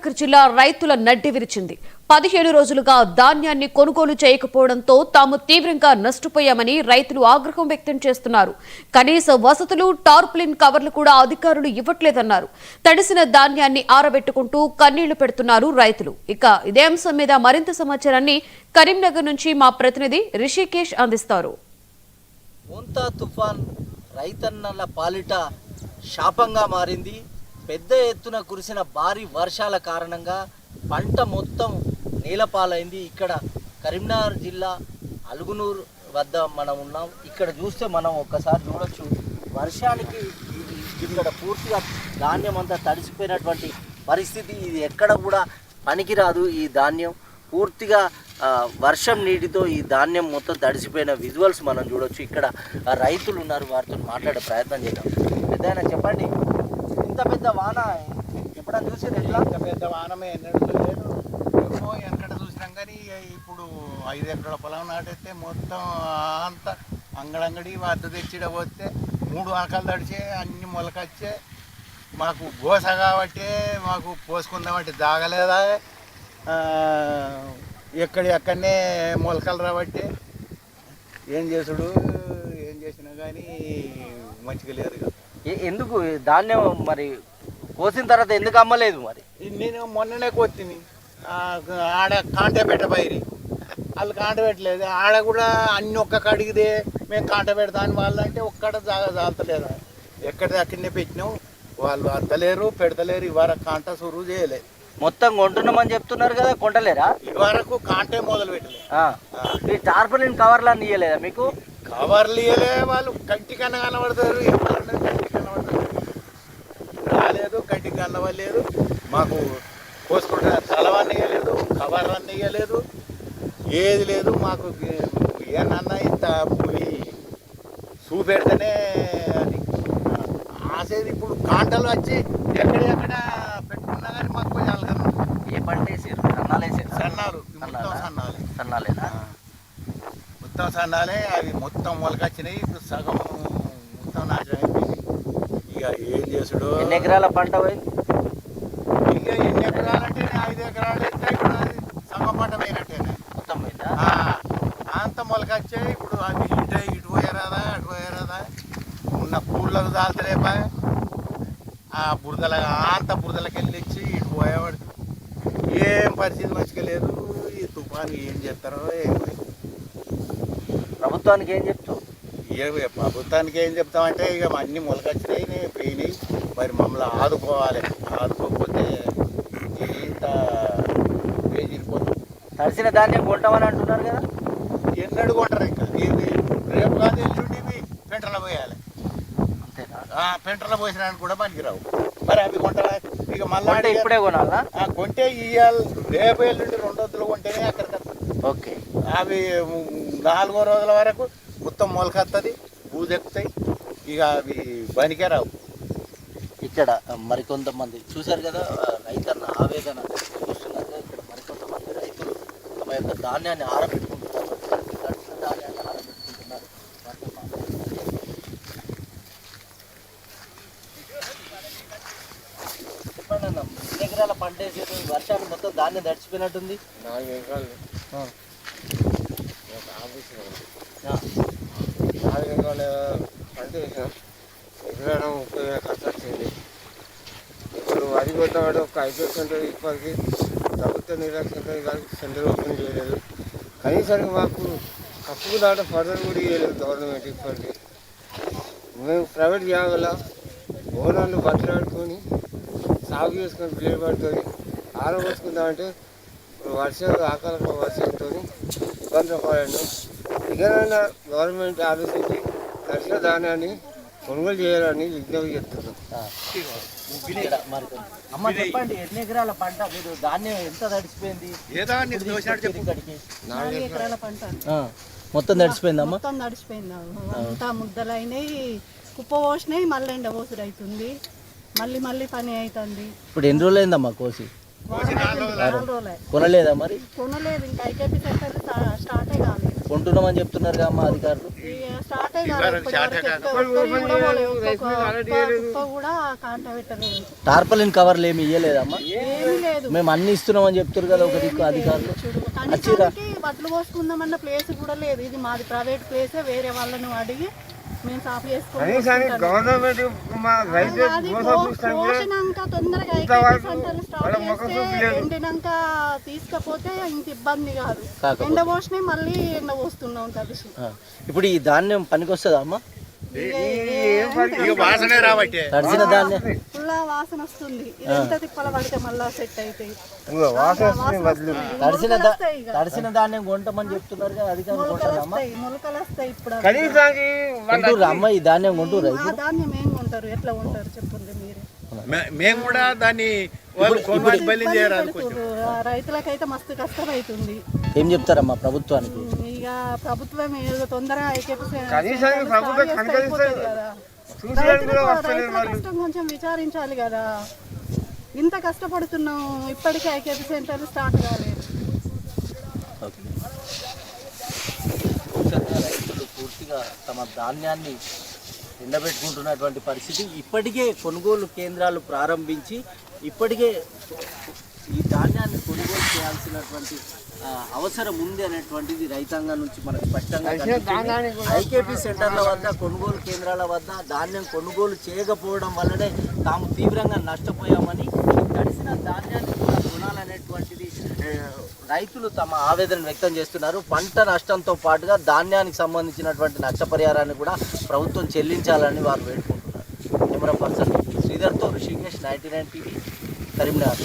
కరీంనగర్ జిల్లా రైతుల నడ్డి విరిచింది. 15 రోజులుగా ధాన్యాన్ని కొనుగోలు చేయకపోవడంతో తాము తీవ్రంగా నష్టపోయామని రైతులు ఆగ్రహం వ్యక్తం చేస్తున్నారు. కనీస వసతులు, టార్పాలిన్ కవర్లు కూడా అధికారులు ఇవ్వట్లేదన్నారు. తడిసిన ధాన్యాన్ని ఆరబెట్టుకుంటూ కన్నీళ్లు పెడుతున్నారు రైతులు. ఇక ఇదే అంశం మీద మరింత సమాచారాన్ని కరీంనగర్ నుంచి మా ప్రతినిధి రిషికేష్ అందిస్తారు. మోంతా తుఫాన్ రైతన్నల పాలిట శాపంగా మారింది. పెద్ద ఎత్తున కురిసిన భారీ వర్షాల కారణంగా పంట మొత్తం నీలపాలైంది. ఇక్కడ కరీంనగర్ జిల్లా అలుగునూరు వద్ద మనం ఉన్నాం. ఇక్కడ చూస్తే మనం ఒక్కసారి చూడొచ్చు, వర్షానికి ఇక్కడ పూర్తిగా ధాన్యం అంతా తడిసిపోయినటువంటి పరిస్థితి. ఇది ఎక్కడ కూడా పనికిరాదు. ఈ ధాన్యం పూర్తిగా వర్షం నీటితో ఈ ధాన్యం మొత్తం తడిసిపోయిన విజువల్స్ మనం చూడొచ్చు. ఇక్కడ రైతులు ఉన్నారు, వారితో మాట్లాడే ప్రయత్నం చేద్దాం. పెద్దయినా చెప్పండి, ఇంత పెద్ద వాన ఎప్పుడన్నా చూసేది? ఎట్లా ఇంత పెద్ద వానమే ఎన్నడూ లేదు. ఏమో ఎక్కడ చూసినాం కానీ ఇప్పుడు 5 ఎకరాల పొలం నాటైతే మొత్తం అంతా అంగడంగడి వద్ద తెచ్చిడ పోతే 3 ఆకలు తడిచే అన్ని మొలకొచ్చే. మాకు గోస కాబట్టి మాకు పోసుకుందామంటే జాగలేదా, ఎక్కడనే మొలకలు రాబట్టి ఏం చేసినా కానీ మంచిగా లేదు కదా. ఎందుకు ధాన్యం మరి కోసిన తర్వాత ఎందుకు అమ్మలేదు? మరి నేను మొన్ననే కొత్తిని ఆడ కాంట పెట్టబోయి వాళ్ళు కాంట పెట్టలేదు. ఆడ కూడా అన్ని ఒక్క కడిగిదే మేము కాంట పెడతామని వాళ్ళంటే ఒక్కడ జాగలేదా. ఎక్కడ అక్కడనే పెట్టినాం, వాళ్ళు అత్తలేరు పెడతలేరు. ఇవరకు కాంట సురువు చేయలేదు. మొత్తం కొంటున్నామని చెప్తున్నారు కదా, కొంటలేరా? ఇవరకు కాంటే మొదలు పెట్టలేదు. ఈ టార్పాలిన్ కవర్లు అన్ని ఇవ్వలేదా మీకు? కవర్లు ఇవ్వలే. వాళ్ళు కంటి కన్నా కనబడతారు, ఎవరన్నా కంటి కనబడతారు. రాలేదు, కంటికి కనబడలేదు. మాకు పోసుకుంటే తలవన్నీ ఇవ్వలేదు, కవర్ అన్నీ ఇవ్వలేదు, ఏది లేదు. మాకు ఏమన్నా ఇంత చూపెడితేనే అది ఆసేది. ఇప్పుడు కాంటలు వచ్చి ఎక్కడ పెట్టుకున్నా కానీ మాకు పోయి అలగదు. ఏ పంట వేసారు? సన్నాలు వేసారు? సన్నాలు, మొత్తం సన్నాలే. సన్నాలేనా? మొత్తం సన్నాలే. అవి మొత్తం మొలకొచ్చినాయి. ఇప్పుడు సగం మొత్తం నాశనం అయిపోయింది. ఇక ఏం చేసుడు? ఎన్ని ఎకరాల పంట పోయింది? ఇక ఎన్ని ఎకరాలంటే 5 ఎకరాలు అయితే ఇప్పుడు సగం పంట పోయినట్టేనే. మొత్తం పోయిందా? అంత మొలకొచ్చాయి. ఇప్పుడు అవి ఇటు పోయారాదా అటు పోయారాదా, ఉన్న కూళ్ళకు దాల్తలేపా. ఆ బురదల అంత బురదలకి వెళ్ళి ఇచ్చి ఇటు పోయేవాడు. ఏం పరిస్థితి మంచిగా లేదు. ఈ తుఫాను ఏం చేస్తారో ఏమో. ప్రభుత్వానికి ఏం చెప్తావు? ప్రభుత్వానికి ఏం చెప్తామంటే ఇక అన్నీ మొలకొచ్చినాయి, పోయినాయి. మరి మమ్మల్ని ఆదుకోవాలి. ఆదుకోకపోతే ఇంత వేసిపోతుంది. తడిసిన ధాన్యం కొంటామని అంటున్నారు కదా, ఎన్నడు కొంటారు? ఇంకా ఇది రేపు కాదు ఎల్లుండి ఇవి పెంటలో పోయాలి. అంతేనా? పెంటలో పోసినానికి కూడా పనికిరావు. మరి అవి కొంటారా? ఇక మళ్ళీ ఇప్పుడే కొనాలా? కొంటే ఇవ్వాలి. రేపు ఎల్లుండి 2 రోజులు కొంటేనే అక్కడికి. ఓకే. అవి 4వ రోజుల వరకు మొత్తం మొలకొస్తుంది, బూజెక్కుతాయి. ఇక అవి పనికే రావు. ఇక్కడ మరికొంతమంది చూశారు కదా, రైతన్న ఆవేదన చూస్తున్నారు. ఇక్కడ మరికొంతమంది రైతులు తమ యొక్క ధాన్యాన్ని ఆరబెట్టుకుంటున్నారు, తడిసిన ధాన్యాన్ని ఆరబెట్టుకుంటున్నారు. చెప్పండి అన్న, 2 ఎకరాల పంట వేసేది వర్షాలు మొత్తం ధాన్యం తడిచిపోయినట్టుంది. 4 ఎకరాలు 4 ఎకరాలు పంట వేసాం. ఎకరాలు 30,000 ఖర్చు వచ్చింది. ఇప్పుడు వరి కొట్టవాడు ఒక 5 సెంటర్ ఇప్పటికి ప్రభుత్వ నిర్లక్ష్యంతో సెంటర్ ఓపెన్ చేయలేదు. కనీసానికి మాకు కప్పుకు దాట ఫర్దర్ కూడా ఇవ్వలేదు గవర్నమెంట్. ఇప్పటికి మేము ప్రైవేట్ జాగాలో ఓనర్లు బట్టలు ఆడుకొని సాగు చేసుకొని ప్లేట్ పడుతుంది ఆరబోసుకుందామంటే ఆకాల వర్షంతో ఇబ్బంది పడండి. ఇకనైనా గవర్నమెంట్ ఆలోచించి దర్శన ధాన్యాన్ని కొనుగోలు చేయాలని విజ్ఞప్తి చేస్తున్నాం. అమ్మ చెప్పండి, ఎన్ని ఎకరాల పంట మీరు ధాన్యం ఎంత తడిసిపోయింది? 4 ఎకరాల పంట మొత్తం తడిసిపోయిందమ్మా? మొత్తం తడిసిపోయింది. అంతా ముద్దలైనాయి, కుప్ప పోసినాయి. మళ్ళీ ఎండ పోసుడు అవుతుంది, మళ్ళీ పని అవుతుంది. ఇప్పుడు ఎన్ని రోజులు అయిందమ్మా కోసి? 4 రోజులు. కొనలేదా మరి? కొనలేదు, ఇంకా ఐకేపీ సెంటర్ స్టార్టే కాలేదు. కొంటున్నామని చెప్తున్నారు అమ్మ అధికారులు. స్టార్ట్ కూడా కాంట పెట్టలేదు. టార్పలిన్ కవర్లు ఏమి ఇయ్యలేదమ్మా? ఏమీ లేదు. మేము అన్ని ఇస్తున్నామని చెప్తారు కదా ఒక దిక్కు అధికారులు. కనీసానికి బట్టలు పోసుకుందామన్న ప్లేస్ కూడా లేదు. ఇది మాది ప్రైవేట్ ప్లేసే, వేరే వాళ్ళను అడిగి మేము సాఫ్ కనీసానికి గవర్నమెంట్ మా రైతు పోసినాక తొందరగా సెంటర్లు స్టార్ట్ చేస్తే ఎండినాక తీసుకపోతే ఇంత ఇబ్బంది కాదు. ఎండ పోసినాయి మళ్ళీ ఎండ పోస్తున్నాం కలిసి. ఇప్పుడు ఈ ధాన్యం పనికొస్తుందా అమ్మ? తడిసిన ధాన్యం ఫుల్ వాసన వస్తుంది. ఇది ఎంత తిప్పల పడితే మళ్ళా సెట్ అయితే తడిసిన ధాన్యం కొంటామని చెప్తున్నారు కదా అధికారులు. మొలకలు వస్తాయి. ఇప్పుడు కొంటూరు అమ్మ ఈ ధాన్యం కొంటూరు. ఆ ధాన్యం ఏం కొంటారు, ఎట్లా కొంటారు చెప్పండి మీరే. మేము కూడా దాన్ని రైతులకైతే మస్తు కష్టం అవుతుంది. ఏం చెప్తారమ్మా ప్రభుత్వానికి? ఇక ప్రభుత్వం ఏదో తొందరగా కష్టం కొంచెం విచారించాలి కదా. ఇంత కష్టపడుతున్నాం, ఇప్పటికే ఐకేపీ సెంటర్లు స్టార్ట్ కాలేదు. రైతులు పూర్తిగా తమ ధాన్యాన్ని ఎండబెట్టుకుంటున్నటువంటి పరిస్థితి. ఇప్పటికే కొనుగోలు కేంద్రాలు ప్రారంభించి ఇప్పటికే ఈ ధాన్యాన్ని కొనుగోలు చేయాల్సినటువంటి అవసరం ఉంది అనేటువంటిది రైతాంగం నుంచి మనకు స్పష్టంగా కనిపిస్తుంది. ఐకేపీ సెంటర్ల వద్ద, కొనుగోలు కేంద్రాల వద్ద ధాన్యం కొనుగోలు చేయకపోవడం వల్లనే తాము తీవ్రంగా నష్టపోయామని, తడిసిన ధాన్యాన్ని కూడా కొనాలనేటువంటిది రైతులు తమ ఆవేదన వ్యక్తం చేస్తున్నారు. పంట నష్టంతో పాటుగా ధాన్యానికి సంబంధించినటువంటి నష్టపరిహారాన్ని కూడా ప్రభుత్వం చెల్లించాలని వారు వేడుకుంటున్నారు. కెమెరా పర్సన్ శ్రీధర్తో ఋషికేష్, 99 టీవీ, కరీంనగర్.